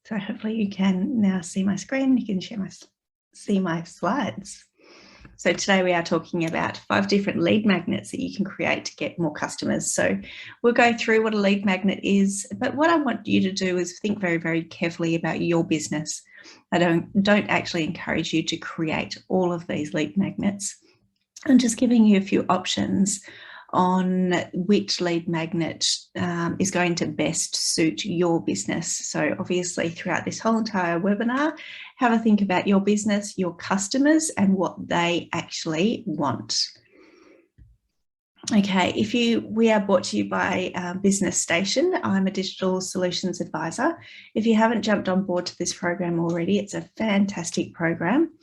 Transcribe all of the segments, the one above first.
So hopefully you can now see my screen. You can see my slides. So today we are talking about 5 different lead magnets that you can create to get more customers. So we'll go through what a lead magnet is, but what I want you to do is think very, very carefully about your business. I don't actually encourage you to create all of these lead magnets. I'm just giving you a few options on which lead magnet is going to best suit your business. So obviously throughout this whole entire webinar, have a think about your business, your customers, and what they actually want. Okay, we are brought to you by Business Station. I'm a digital solutions advisor. If you haven't jumped on board to this program already, it's a fantastic program.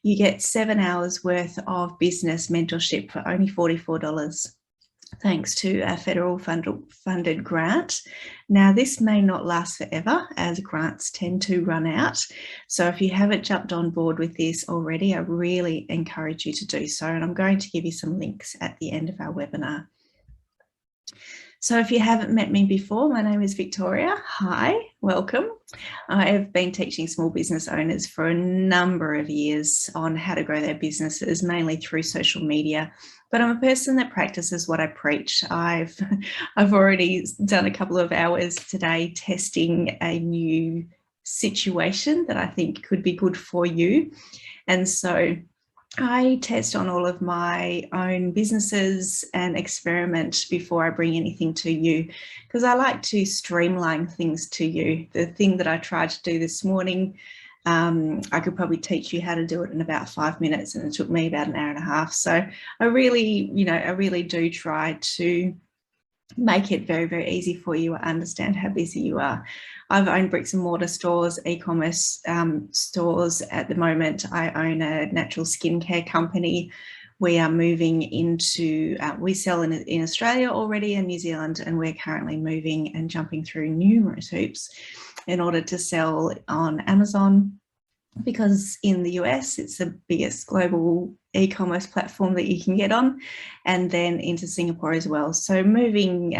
You get 7 hours worth of business mentorship for only $44. Thanks to a federal funded grant. Now, this may not last forever as grants tend to run out. So if you haven't jumped on board with this already, I really encourage you to do so. And I'm going to give you some links at the end of our webinar. So if you haven't met me before, my name is Victoria. Hi, welcome. I have been teaching small business owners for a number of years on how to grow their businesses, mainly through social media. But I'm a person that practices what I preach. I've already done a couple of hours today testing a new situation that I think could be good for you. And so I test on all of my own businesses and experiment before I bring anything to you, because I like to streamline things to you. The thing that I tried to do this morning, I could probably teach you how to do it in about 5 minutes, and it took me about an hour and a half. So I really do try to make it very, very easy for you. I understand how busy you are. I've owned bricks and mortar stores, e-commerce stores. At the moment, I own a natural skincare company. We are moving into, we sell in Australia already and New Zealand, and we're currently moving and jumping through numerous hoops in order to sell on Amazon, because in the US, it's the biggest global e-commerce platform that you can get on, and then into Singapore as well. So moving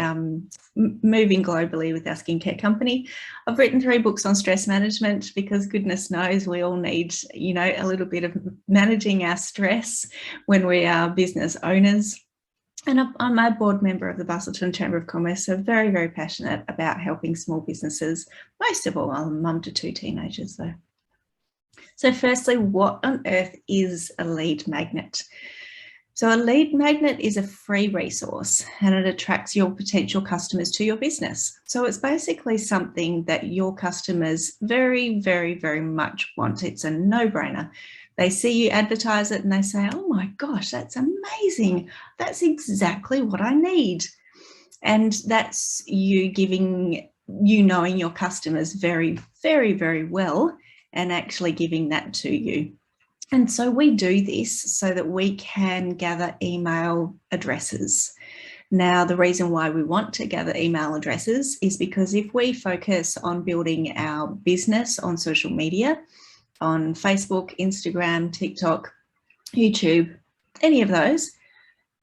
globally with our skincare company. I've written 3 books on stress management, because goodness knows we all need, a little bit of managing our stress when we are business owners. And I'm a board member of the Bachelor Chamber of Commerce, so very, very passionate about helping small businesses. Most of all, I'm a mum to 2 teenagers though. So firstly, what on earth is a lead magnet? So a lead magnet is a free resource, and it attracts your potential customers to your business. So it's basically something that your customers very, very, very much want. It's a no-brainer. They see you advertise it and they say, oh my gosh, that's amazing. That's exactly what I need. And that's you knowing your customers very, very, very well, and actually giving that to you. And so we do this so that we can gather email addresses. Now, the reason why we want to gather email addresses is because if we focus on building our business on social media, on Facebook, Instagram, TikTok, YouTube, any of those,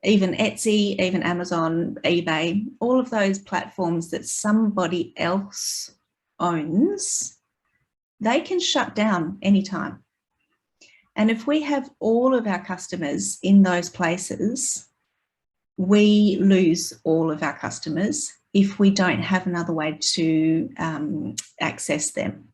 even Etsy, even Amazon, eBay, all of those platforms that somebody else owns, they can shut down anytime. And if we have all of our customers in those places, we lose all of our customers if we don't have another way to access them.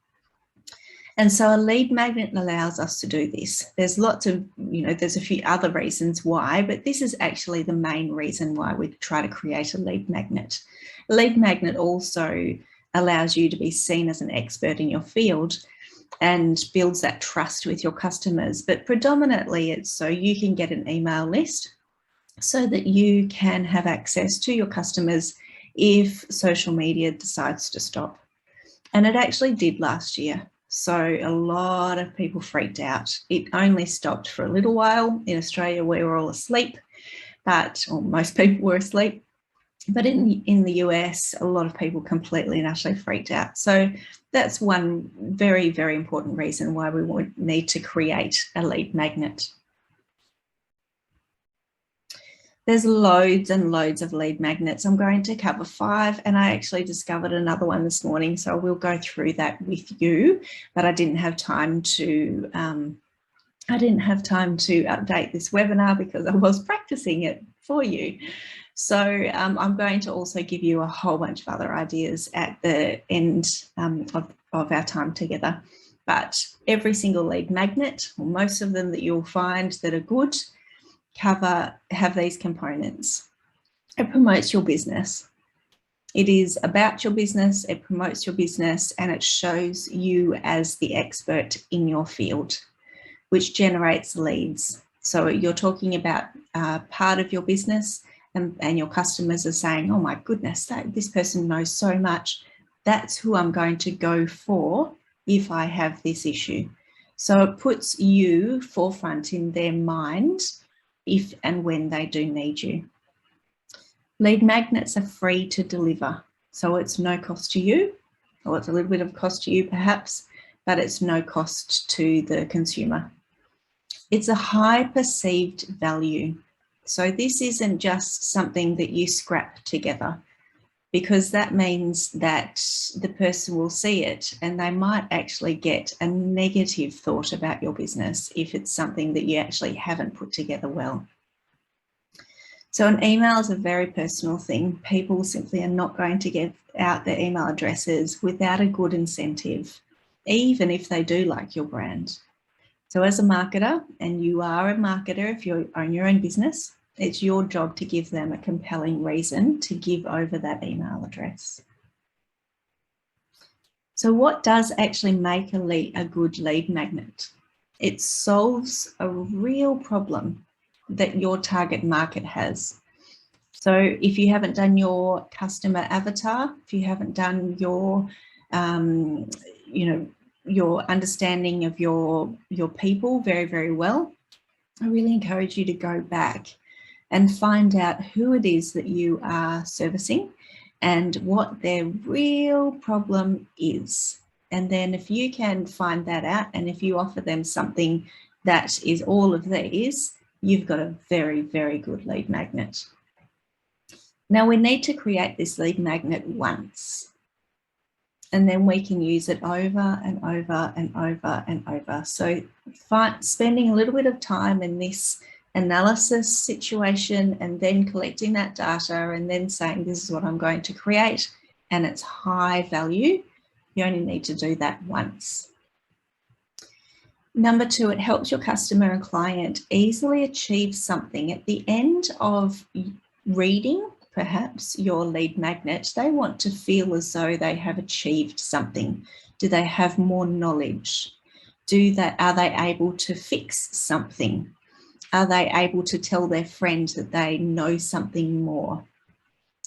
And so a lead magnet allows us to do this. There's lots of, there's a few other reasons why, but this is actually the main reason why we try to create a lead magnet. A lead magnet also allows you to be seen as an expert in your field and builds that trust with your customers. But predominantly it's so you can get an email list so that you can have access to your customers if social media decides to stop. And it actually did last year. So a lot of people freaked out. It only stopped for a little while. In Australia, we were all asleep, or most people were asleep. But in the US, a lot of people completely and utterly freaked out. So that's one very, very important reason why we would need to create a lead magnet. There's loads and loads of lead magnets. I'm going to cover 5, and I actually discovered another one this morning, so we'll go through that with you, but I didn't have time to update this webinar because I was practicing it for you. So I'm going to also give you a whole bunch of other ideas at the end of our time together. But every single lead magnet, or most of them that you'll find that are good, have these components. It promotes your business. It is about your business, it promotes your business, and it shows you as the expert in your field, which generates leads. So you're talking about part of your business, and your customers are saying, oh my goodness, this person knows so much. That's who I'm going to go for if I have this issue. So it puts you forefront in their mind if and when they do need you. Lead magnets are free to deliver. So it's no cost to you, or it's a little bit of cost to you perhaps, but it's no cost to the consumer. It's a high perceived value. So this isn't just something that you scrap together, because that means that the person will see it and they might actually get a negative thought about your business if it's something that you actually haven't put together well. So an email is a very personal thing. People simply are not going to give out their email addresses without a good incentive, even if they do like your brand. So as a marketer, and you are a marketer if you own your own business, it's your job to give them a compelling reason to give over that email address. So what does actually make a good lead magnet? It solves a real problem that your target market has. So if you haven't done your customer avatar, if you haven't done your, your understanding of your people very, very well, I really encourage you to go back and find out who it is that you are servicing and what their real problem is. And then if you can find that out, and if you offer them something that is all of these, you've got a very, very good lead magnet. Now we need to create this lead magnet once, and then we can use it over and over and over and over. So spending a little bit of time in this analysis situation, and then collecting that data, and then saying, this is what I'm going to create, and it's high value. You only need to do that once. Number 2, it helps your customer and client easily achieve something. At the end of reading, perhaps, your lead magnet, they want to feel as though they have achieved something. Do they have more knowledge? Are they able to fix something? Are they able to tell their friend that they know something more?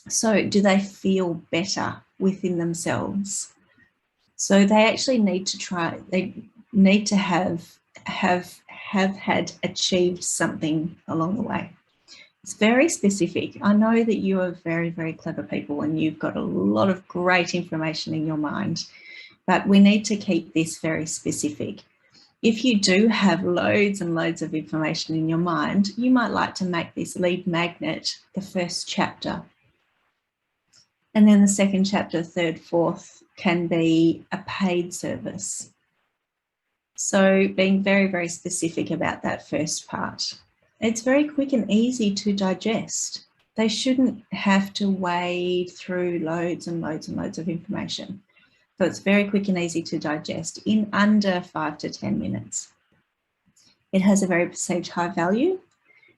So do they feel better within themselves? So they actually need to have had achieved something along the way. It's very specific. I know that you are very, very clever people and you've got a lot of great information in your mind, but we need to keep this very specific. If you do have loads and loads of information in your mind, you might like to make this lead magnet the first chapter. And then the second chapter, third, fourth can be a paid service. So being very, very specific about that first part. It's very quick and easy to digest. They shouldn't have to wade through loads and loads and loads of information. So it's very quick and easy to digest in under 5 to 10 minutes. It has a very perceived high value.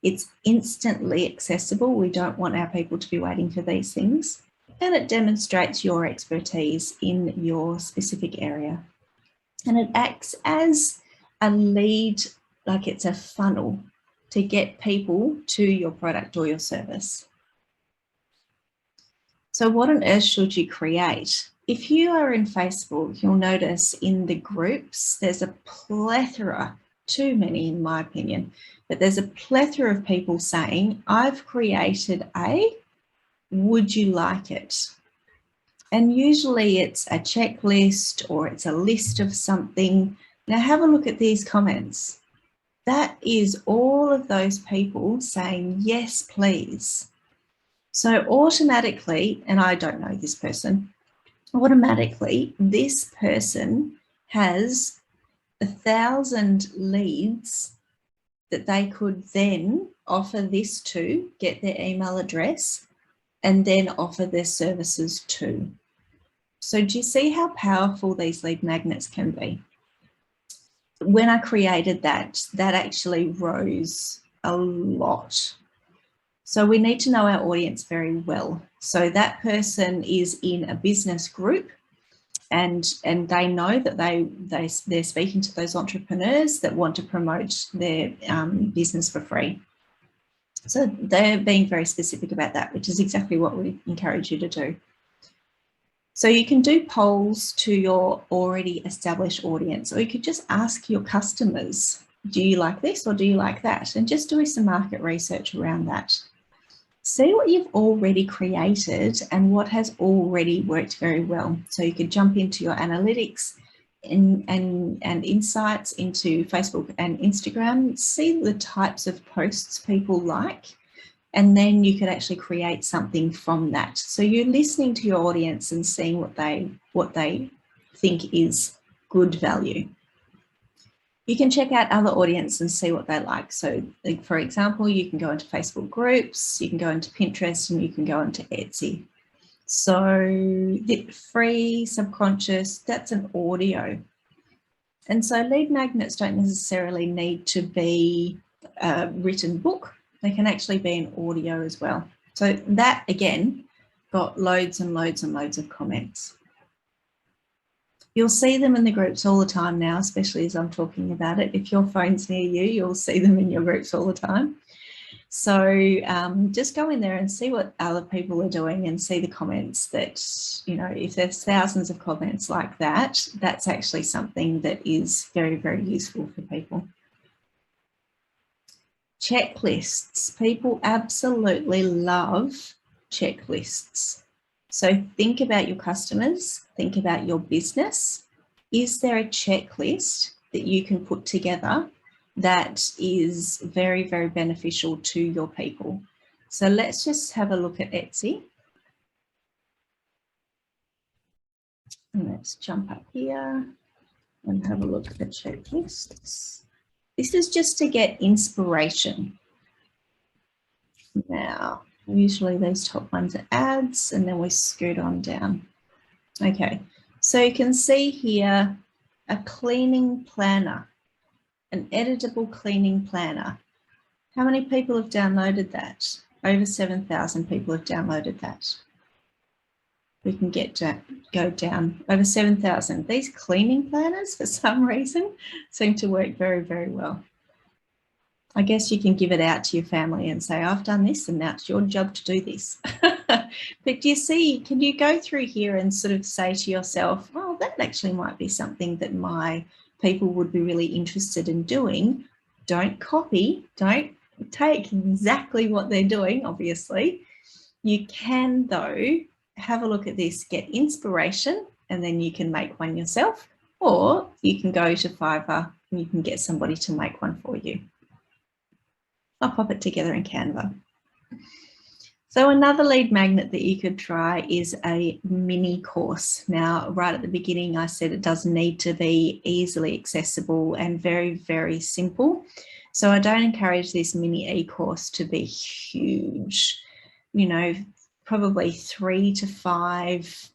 It's instantly accessible. We don't want our people to be waiting for these things. And it demonstrates your expertise in your specific area. And it acts as a lead, like it's a funnel to get people to your product or your service. So what on earth should you create? If you are in Facebook, you'll notice in the groups, there's a plethora, too many in my opinion, but there's a plethora of people saying, I've created would you like it? And usually it's a checklist or it's a list of something. Now have a look at these comments. that is all of those people saying, yes, please. So automatically, and I don't know this person, automatically this person has 1,000 leads that they could then offer this to, get their email address, and then offer their services to. So do you see how powerful these lead magnets can be? When I created that actually rose a lot. So we need to know our audience very well. So that person is in a business group, and they know that they're speaking to those entrepreneurs that want to promote their business for free. So they're being very specific about that, which is exactly what we encourage you to do. So you can do polls to your already established audience, or you could just ask your customers, do you like this or do you like that? And just do some market research around that. See what you've already created and what has already worked very well. So you could jump into your analytics and insights into Facebook and Instagram, see the types of posts people like, and then you could actually create something from that. So you're listening to your audience and seeing what they think is good value. You can check out other audience and see what they like. So like, for example, you can go into Facebook groups, you can go into Pinterest, and you can go into Etsy. So the free, subconscious, that's an audio. And so lead magnets don't necessarily need to be a written book. They can actually be an audio as well. So that, again, got loads and loads and loads of comments. You'll see them in the groups all the time now, especially as I'm talking about it. If your phone's near you, you'll see them in your groups all the time. So just go in there and see what other people are doing and see the comments that, you know, if there's thousands of comments like that, that's actually something that is very, very useful for people. Checklists. People absolutely love checklists. So think about your customers, think about your business. Is there a checklist that you can put together that is very, very beneficial to your people? So let's just have a look at Etsy. And let's jump up here and have a look at the checklists. This is just to get inspiration. Now, usually these top ones are ads, and then we scoot on down. Okay, so you can see here a cleaning planner, an editable cleaning planner. How many people have downloaded that? Over 7,000 people have downloaded that. We can go down over 7,000. These cleaning planners, for some reason, seem to work very, very well. I guess you can give it out to your family and say, I've done this and now it's your job to do this. But do you see, can you go through here and sort of say to yourself, oh, that actually might be something that my people would be really interested in doing. Don't copy, don't take exactly what they're doing, obviously. You can, though, have a look at this, get inspiration, and then you can make one yourself, or you can go to Fiverr and you can get somebody to make one for you. I'll pop it together in Canva. So another lead magnet that you could try is a mini course. Now, right at the beginning, I said it does need to be easily accessible and very, very simple. So I don't encourage this mini e-course to be huge, you know, probably 3 to 5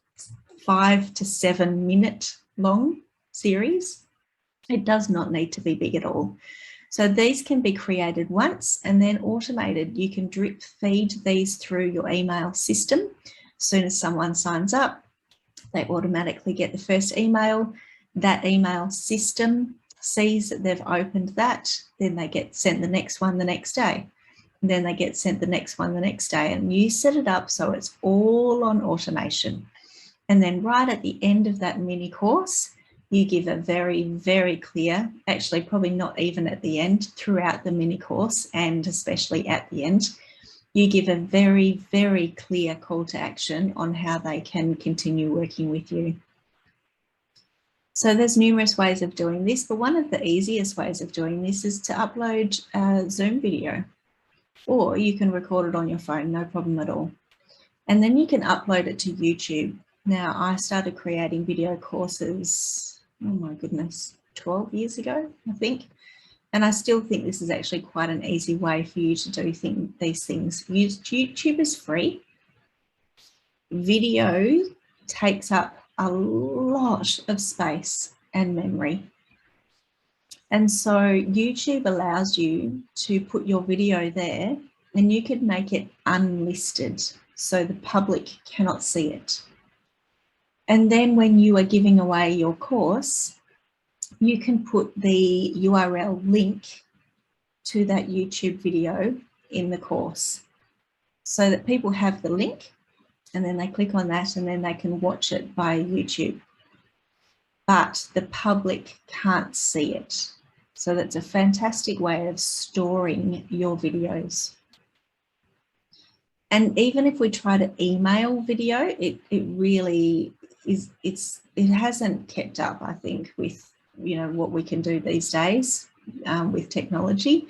to 7 minute long series. It does not need to be big at all. So these can be created once and then automated. You can drip feed these through your email system. As soon as someone signs up, they automatically get the first email. That email system sees that they've opened that, then they get sent the next one the next day. And then they get sent the next one the next day. And you set it up so it's all on automation. And then right at the end of that mini course, you give a very, very clear, actually probably not even at the end, throughout the mini course and especially at the end, you give a very, very clear call to action on how they can continue working with you. So there's numerous ways of doing this, but one of the easiest ways of doing this is to upload a Zoom video, or you can record it on your phone, no problem at all. And then you can upload it to YouTube. Now, I started creating video courses, oh my goodness, 12 years ago, I think. And I still think this is actually quite an easy way for you to do these things. YouTube is free. Video takes up a lot of space and memory. And so YouTube allows you to put your video there, and you could make it unlisted so the public cannot see it. And then when you are giving away your course, you can put the URL link to that YouTube video in the course so that people have the link, and then they click on that and then they can watch it by YouTube. But the public can't see it. So that's a fantastic way of storing your videos. And even if we try to email video, it really is, it hasn't kept up, I think, with, you know, what we can do these days with technology.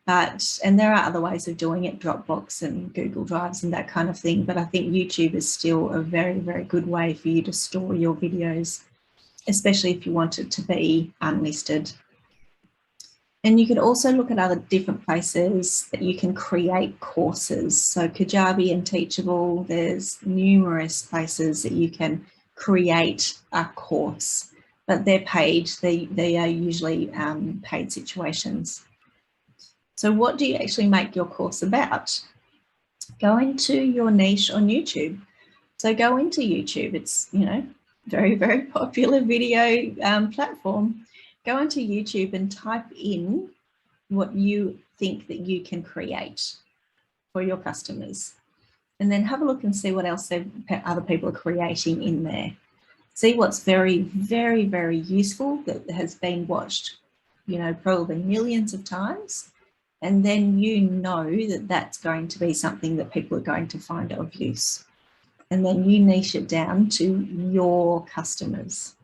And there are other ways of doing it, Dropbox and Google Drives and that kind of thing. But I think YouTube is still a very, very good way for you to store your videos, especially if you want it to be unlisted. And you could also look at other different places that you can create courses. So Kajabi and Teachable, there's numerous places that you can create a course, but they're paid. They are usually paid situations. So what do you actually make your course about? Go into your niche on YouTube. So go into YouTube. It's, you know, very, very popular video platform. Go into YouTube and type in what you think that you can create for your customers. And then have a look and see what else other people are creating in there. See what's very, very, very useful that has been watched, you know, probably millions of times. And then you know that that's going to be something that people are going to find of use. And then you niche it down to your customers.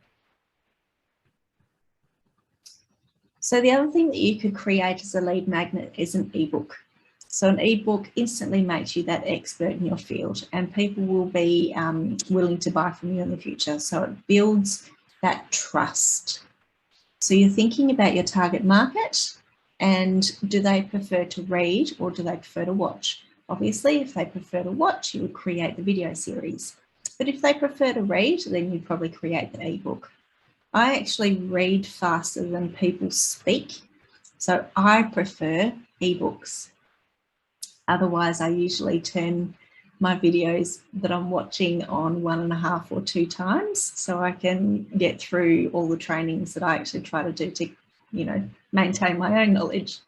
So the other thing that you could create as a lead magnet is an ebook. So an ebook instantly makes you that expert in your field, and people will be willing to buy from you in the future. So it builds that trust. So you're thinking about your target market, and do they prefer to read or do they prefer to watch? Obviously, if they prefer to watch, you would create the video series. But if they prefer to read, then you'd probably create the ebook. I actually read faster than people speak, so I prefer ebooks. Otherwise, I usually turn my videos that I'm watching on 1.5 or 2 times, so I can get through all the trainings that I actually try to do to, you know, maintain my own knowledge.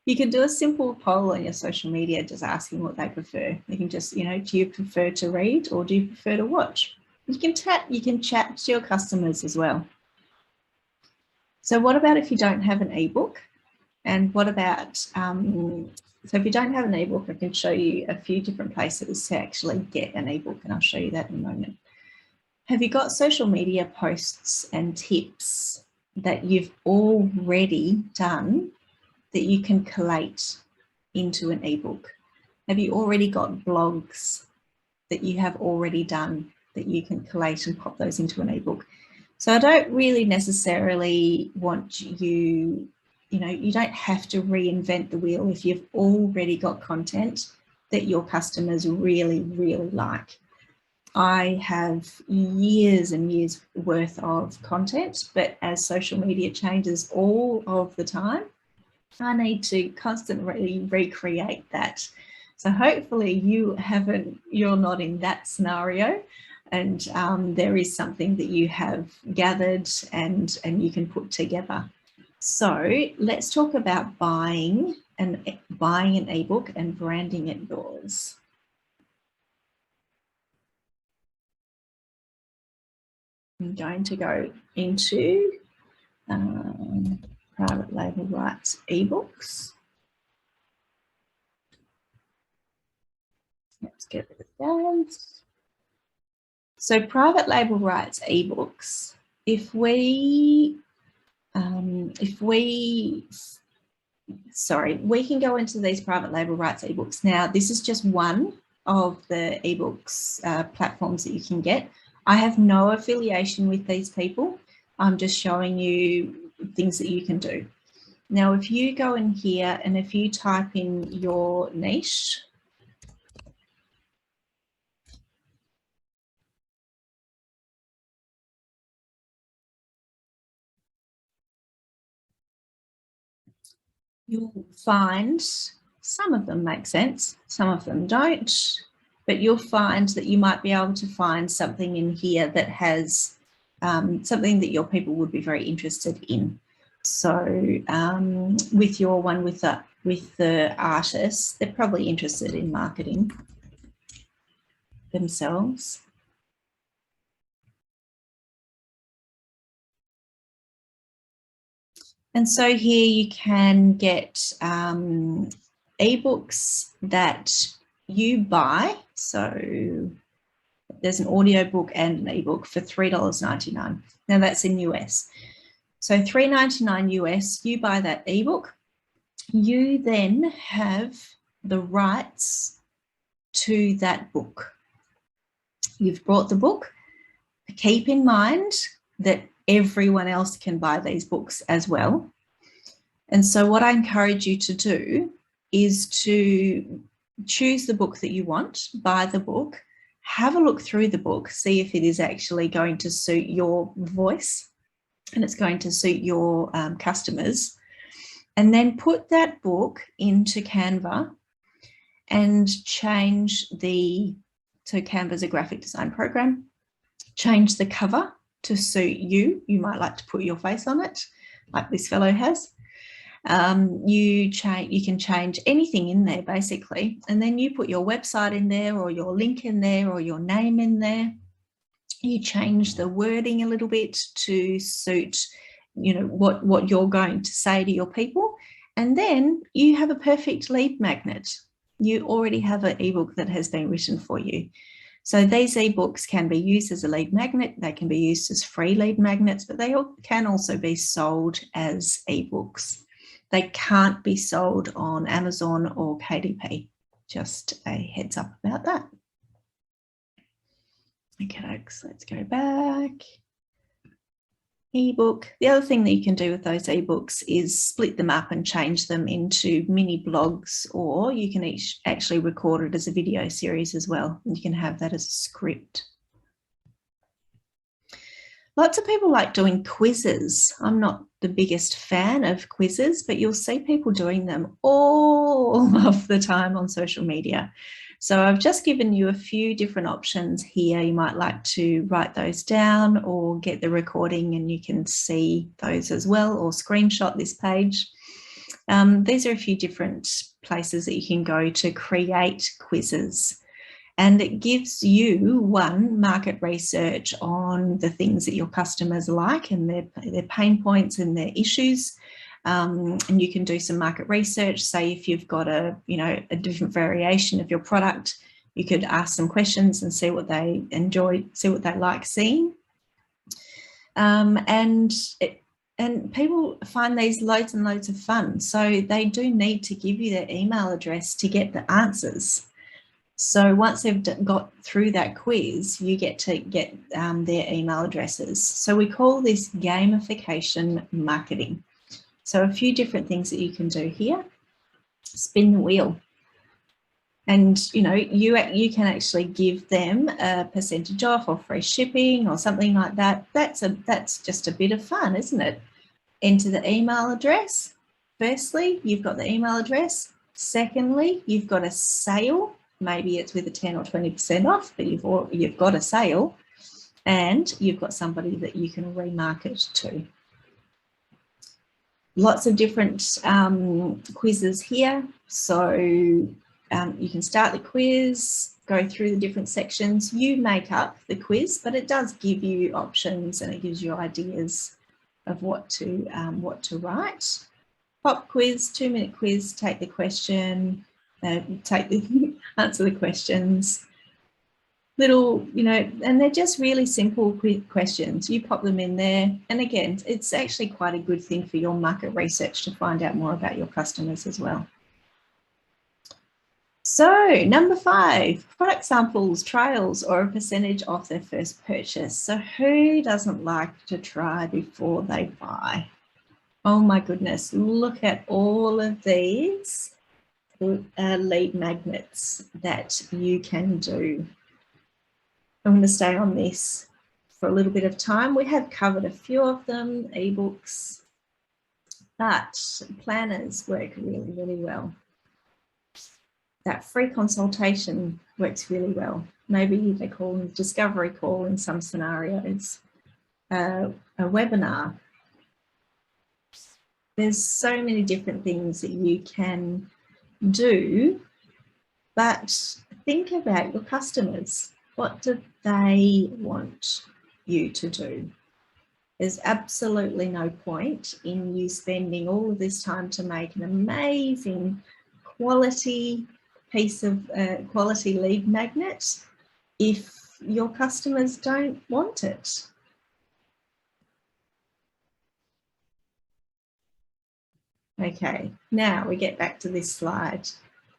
You can do a simple poll on your social media just asking what they prefer. You can just, you know, do you prefer to read or do you prefer to watch? You can chat to your customers as well. So what about if you don't have an ebook? And what about, so if you don't have an ebook, I can show you a few different places to actually get an ebook, and I'll show you that in a moment. Have you got social media posts and tips that you've already done that you can collate into an ebook? Have you already got blogs that you have already done that you can collate and pop those into an ebook? So I don't really necessarily want you, you know, you don't have to reinvent the wheel if you've already got content that your customers really, really like. I have years and years worth of content, but as social media changes all of the time, I need to constantly recreate that. So hopefully you're not in that scenario, and there is something that you have gathered and you can put together. So let's talk about buying an ebook and branding it yours. I'm going to go into private label rights ebooks. Let's get rid of those. So private label rights ebooks if we can go into these private label rights ebooks. Now, this is just one of the ebooks platforms that you can get. I have no affiliation with these people. I'm just showing you things that you can do. Now, if you go in here and if you type in your niche, you'll find some of them make sense, some of them don't, but you'll find that you might be able to find something in here that has something that your people would be very interested in. So with your one with the artists, they're probably interested in marketing themselves. And so here you can get ebooks that you buy. So there's an audio book and an ebook for $3.99. Now that's in US. So $3.99 US, you buy that ebook. You then have the rights to that book. You've bought the book. Keep in mind that everyone else can buy these books as well. And so what I encourage you to do is to choose the book that you want, buy the book, have a look through the book, see if it is actually going to suit your voice and it's going to suit your customers, and then put that book into Canva and change so Canva's a graphic design program, change the cover to suit you. You might like to put your face on it, like this fellow has. You can change anything in there basically, and then you put your website in there or your link in there or your name in there. You change the wording a little bit to suit, you know, what you're going to say to your people, and then you have a perfect lead magnet. You already have an ebook that has been written for you. So these ebooks can be used as a lead magnet. They can be used as free lead magnets, but they can also be sold as ebooks. They can't be sold on Amazon or KDP. Just a heads up about that. Okay, so let's go back. Ebook. The other thing that you can do with those ebooks is split them up and change them into mini blogs, or you can actually record it as a video series as well. You can have that as a script. Lots of people like doing quizzes. I'm not the biggest fan of quizzes, but you'll see people doing them all of the time on social media. So I've just given you a few different options here. You might like to write those down or get the recording and you can see those as well, or screenshot this page. These are a few different places that you can go to create quizzes. And it gives you market research on the things that your customers like and their pain points and their issues. And you can do some market research. Say if you've got a different variation of your product, you could ask some questions and see what they enjoy, see what they like seeing. And people find these loads and loads of fun. So they do need to give you their email address to get the answers. So once they've got through that quiz, you get to get their email addresses. So we call this gamification marketing. So a few different things that you can do here. Spin the wheel. And, you know, you can actually give them a percentage off or free shipping or something like that. That's just a bit of fun, isn't it? Enter the email address. Firstly, you've got the email address. Secondly, you've got a sale. Maybe it's with a 10 or 20% off, but you've got a sale and you've got somebody that you can remarket to. Lots of different quizzes here. So you can start the quiz, go through the different sections. You make up the quiz, but it does give you options and it gives you ideas of what to write. Pop quiz, 2-minute quiz, take the question, answer the questions. little, and they're just really simple, quick questions. You pop them in there. And again, it's actually quite a good thing for your market research to find out more about your customers as well. So number 5, product samples, trials, or a percentage off their first purchase. So who doesn't like to try before they buy? Oh my goodness, look at all of these lead magnets that you can do. I'm going to stay on this for a little bit of time. We have covered a few of them, ebooks, but planners work really, really well. That free consultation works really well. Maybe they call them discovery call in some scenarios, a webinar. There's so many different things that you can do, but think about your customers. What do they want you to do? There's absolutely no point in you spending all of this time to make an amazing quality piece of quality lead magnet if your customers don't want it. Okay, now we get back to this slide.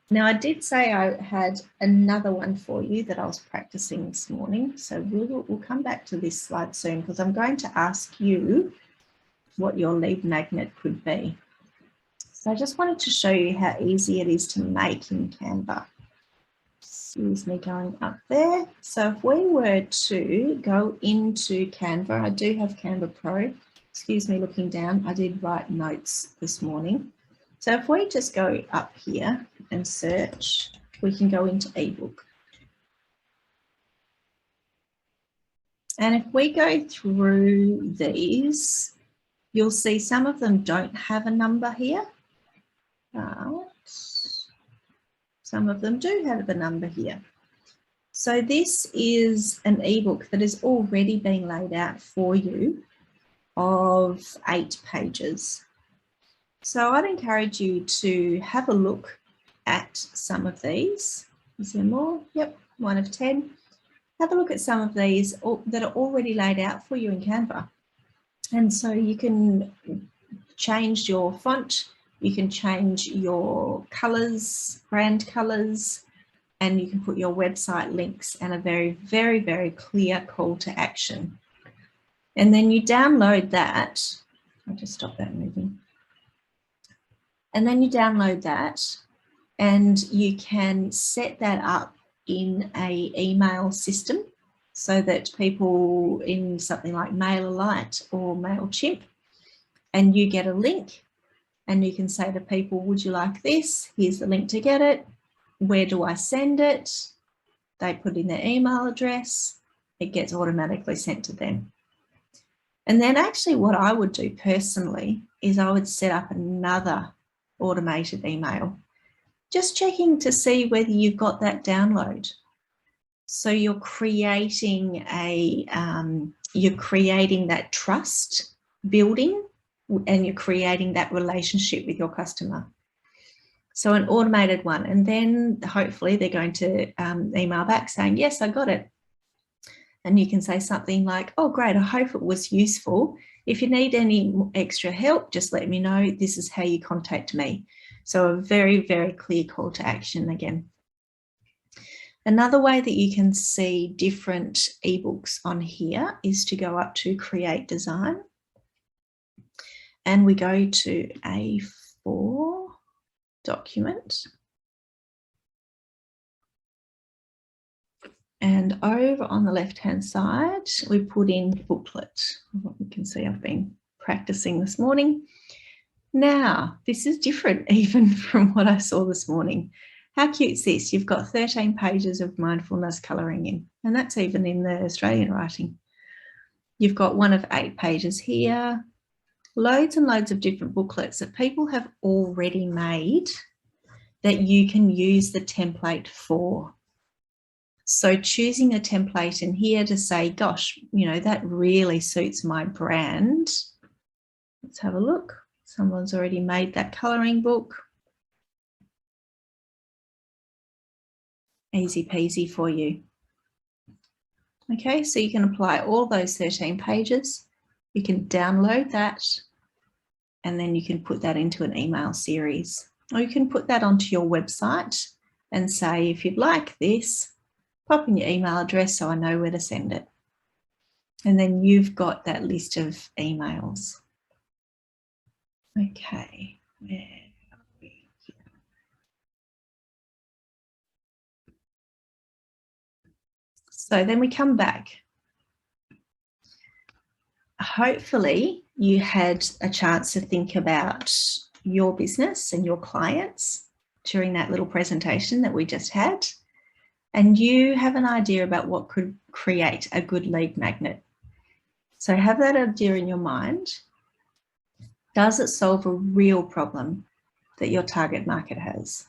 Now, I did say I had another one for you that I was practicing this morning. So we'll come back to this slide soon because I'm going to ask you what your lead magnet could be. So I just wanted to show you how easy it is to make in Canva. Excuse me going up there. So if we were to go into Canva, I do have Canva Pro. Excuse me looking down. I did write notes this morning. So if we just go up here and search, we can go into ebook. And if we go through these, you'll see some of them don't have a number here, but some of them do have the number here. So this is an ebook that is already being laid out for you of 8 pages. So I'd encourage you to have a look at some of these. Is there more? Yep, 1 of 10. Have a look at some of these that are already laid out for you in Canva. And so you can change your font, you can change your colors, brand colors, and you can put your website links and a very, very, very clear call to action. And then you download that. I'll just stop that moving. And then you download that and you can set that up in an email system so that people in something like MailerLite or MailChimp, and you get a link and you can say to people, would you like this? Here's the link to get it. Where do I send it? They put in their email address. It gets automatically sent to them. And then actually what I would do personally is I would set up another automated email, just checking to see whether you've got that download. So you're creating that trust building and you're creating that relationship with your customer. So an automated one, and then hopefully they're going to email back saying, yes, I got it. And you can say something like, oh, great, I hope it was useful. If you need any extra help, just let me know. This is how you contact me. So a very, very clear call to action again. Another way that you can see different ebooks on here is to go up to Create Design. And we go to A4 document. And over on the left-hand side, we put in booklet. You can see I've been practicing this morning. Now, this is different even from what I saw this morning. How cute is this? You've got 13 pages of mindfulness colouring in, and that's even in the Australian writing. You've got 1 of 8 pages here, loads and loads of different booklets that people have already made that you can use the template for. So choosing a template in here to say, gosh, you know, that really suits my brand. Let's have a look. Someone's already made that colouring book. Easy peasy for you. Okay, so you can apply all those 13 pages. You can download that, and then you can put that into an email series. Or you can put that onto your website and say, if you'd like this, pop in your email address so I know where to send it. And then you've got that list of emails. Okay, where are we here? So then we come back. Hopefully you had a chance to think about your business and your clients during that little presentation that we just had, and you have an idea about what could create a good lead magnet. So have that idea in your mind. Does it solve a real problem that your target market has?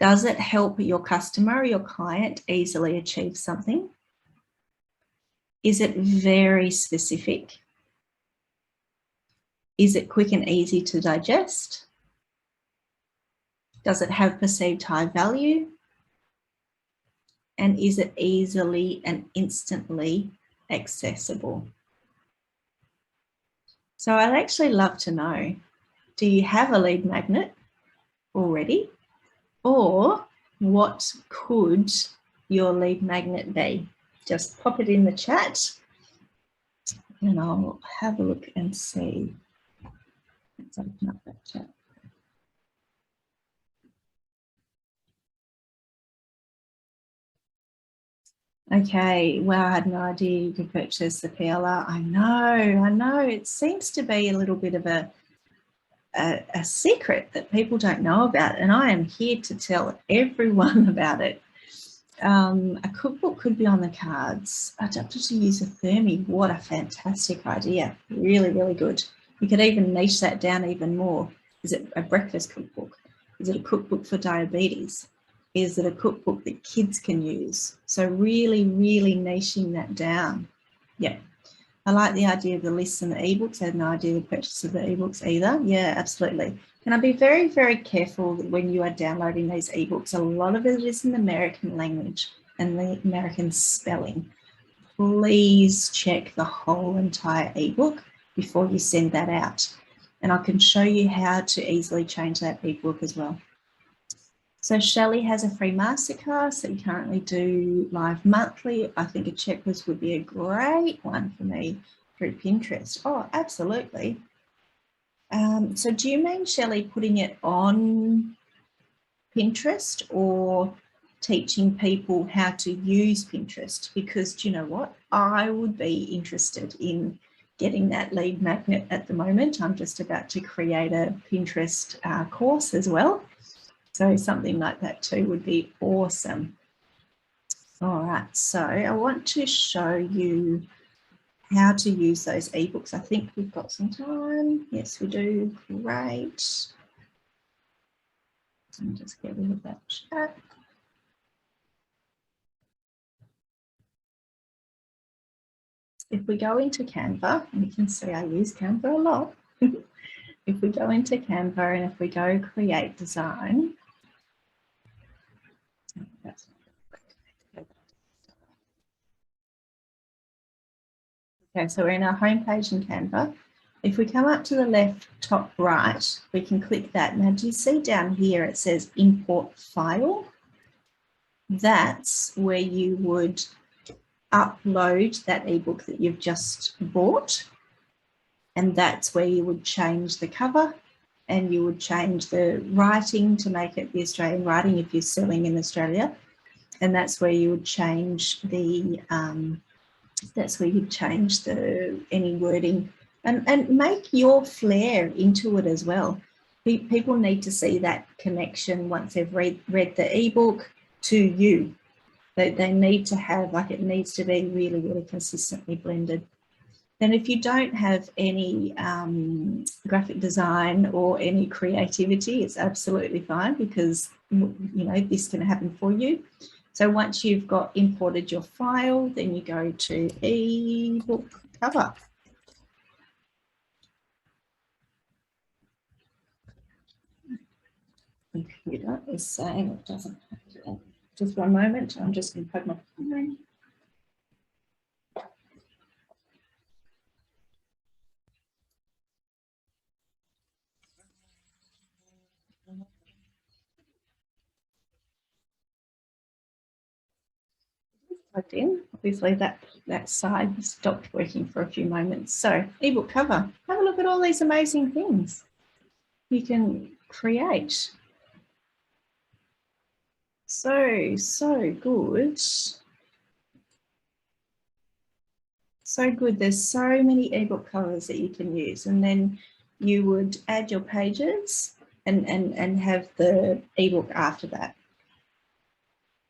Does it help your customer or your client easily achieve something? Is it very specific? Is it quick and easy to digest? Does it have perceived high value? And is it easily and instantly accessible? So I'd actually love to know, do you have a lead magnet already? Or what could your lead magnet be? Just pop it in the chat and I'll have a look and see. Let's open up that chat. Okay, well, I had no idea you could purchase the PLR. I know. It seems to be a little bit of a secret that people don't know about, and I am here to tell everyone about it. A cookbook could be on the cards. Adapted to use a thermi. What a fantastic idea. Really, really good. You could even niche that down even more. Is it a breakfast cookbook? Is it a cookbook for diabetes? Is it a cookbook that kids can use? So really, really niching that down. Yeah. I like the idea of the lists and the ebooks. I had no idea the purchase of the ebooks either. Yeah, absolutely. And I'll be very, very careful when you are downloading these ebooks. A lot of it is in the American language and the American spelling. Please check the whole entire ebook before you send that out. And I can show you how to easily change that ebook as well. So Shelley has a free masterclass that you currently do live monthly. I think a checklist would be a great one for me through Pinterest. Oh, absolutely. So do you mean, Shelley, putting it on Pinterest or teaching people how to use Pinterest? Because do you know what? I would be interested in getting that lead magnet at the moment. I'm just about to create a Pinterest course as well. So something like that too would be awesome. All right, so I want to show you how to use those ebooks. I think we've got some time. Yes, we do. Great. Let me just get rid of that chat. If we go into Canva, and you can see I use Canva a lot. If we go into Canva and if we go create design, okay, so we're in our home page in Canva. If we come up to the left top right, we can click that. Now, do you see down here it says import file? That's where you would upload that ebook that you've just bought. And that's where you would change the cover and you would change the writing to make it the Australian writing if you're selling in Australia. And that's where you would change the any wording and make your flair into it as well. People need to see that connection once they've read the ebook to you. They need to have, like, it needs to be really, really consistently blended. And if you don't have any graphic design or any creativity, it's absolutely fine because, you know, this can happen for you. So once you've got imported your file, then you go to ebook cover. Computer is saying it doesn't have to. Just one moment, I'm just going to plug my phone in. plugged in. Obviously that side stopped working for a few moments. So ebook cover, have a look at all these amazing things you can create. So good. So good. There's so many ebook covers that you can use, and then you would add your pages and have the ebook after that.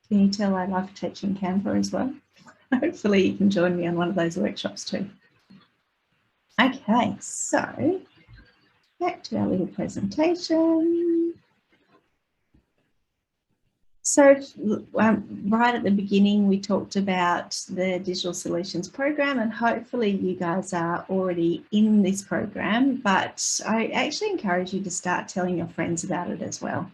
Can you tell I love teaching Canva as well? Hopefully you can join me on one of those workshops too. Okay, so back to our little presentation. So right at the beginning, we talked about the Digital Solutions program, and hopefully you guys are already in this program, but I actually encourage you to start telling your friends about it as well.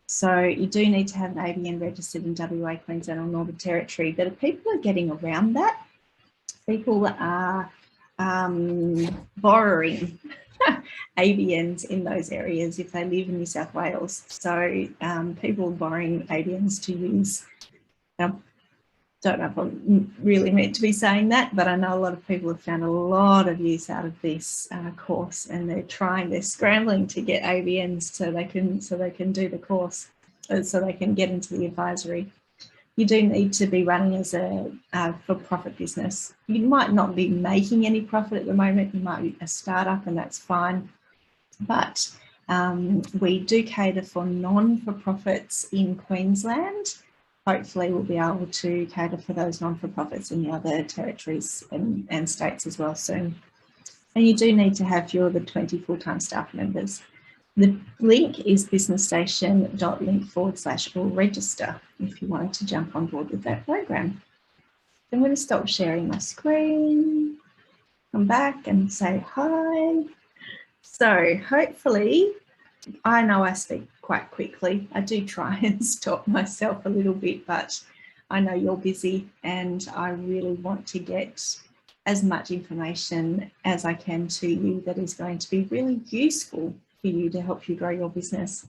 So you do need to have an ABN registered in WA, Queensland or Northern Territory, but people are getting around that. People are borrowing ABNs in those areas if they live in New South Wales. So people borrowing ABNs to use. Don't know if I'm really meant to be saying that, but I know a lot of people have found a lot of use out of this course, and they're scrambling to get ABNs so they can do the course, so they can get into the advisory. You do need to be running as a for-profit business. You might not be making any profit at the moment. You might be a startup, and that's fine. But we do cater for non-for-profits in Queensland. Hopefully we'll be able to cater for those non-for-profits in the other territories and states as well soon. And you do need to have your other 20 full-time staff members. The link is businessstation.link/all-register if you wanted to jump on board with that program. I'm going to stop sharing my screen, come back and say hi. So hopefully, I know I speak quite quickly. I do try and stop myself a little bit, but I know you're busy and I really want to get as much information as I can to you that is going to be really useful for you to help you grow your business.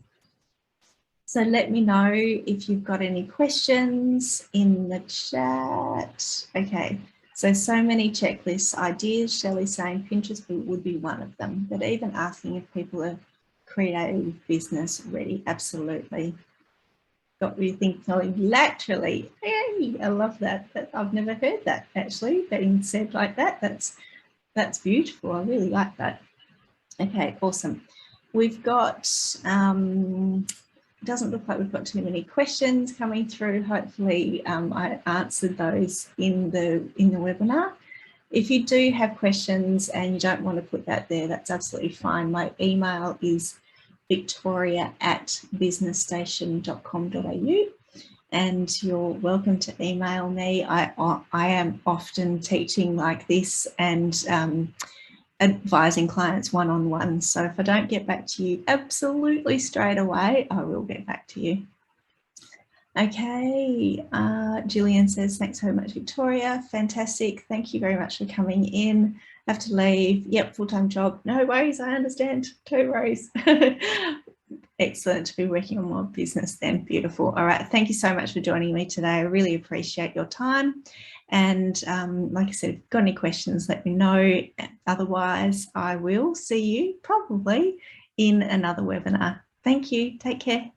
So let me know if you've got any questions in the chat. Okay, so many checklist ideas. Shelley's saying Pinterest would be one of them, but even asking if people are creative business ready, absolutely. Got me thinking laterally. Hey, I love that. I've never heard that actually being said like that. That's beautiful. I really like that. Okay, awesome. We've got, doesn't look like we've got too many questions coming through. Hopefully I answered those in the webinar. If you do have questions and you don't want to put that there, that's absolutely fine. My email is victoria@businessstation.com.au, and you're welcome to email me. I am often teaching like this and advising clients one-on-one. So if I don't get back to you absolutely straight away, I will get back to you. Okay, Gillian says, thanks so much, Victoria. Fantastic. Thank you very much for coming in. I have to leave. Yep, full-time job. No worries, I understand. No worries. Excellent to be working on more business then. Beautiful. All right. Thank you so much for joining me today. I really appreciate your time. And like I said, if you've got any questions, let me know. Otherwise, I will see you probably in another webinar. Thank you. Take care.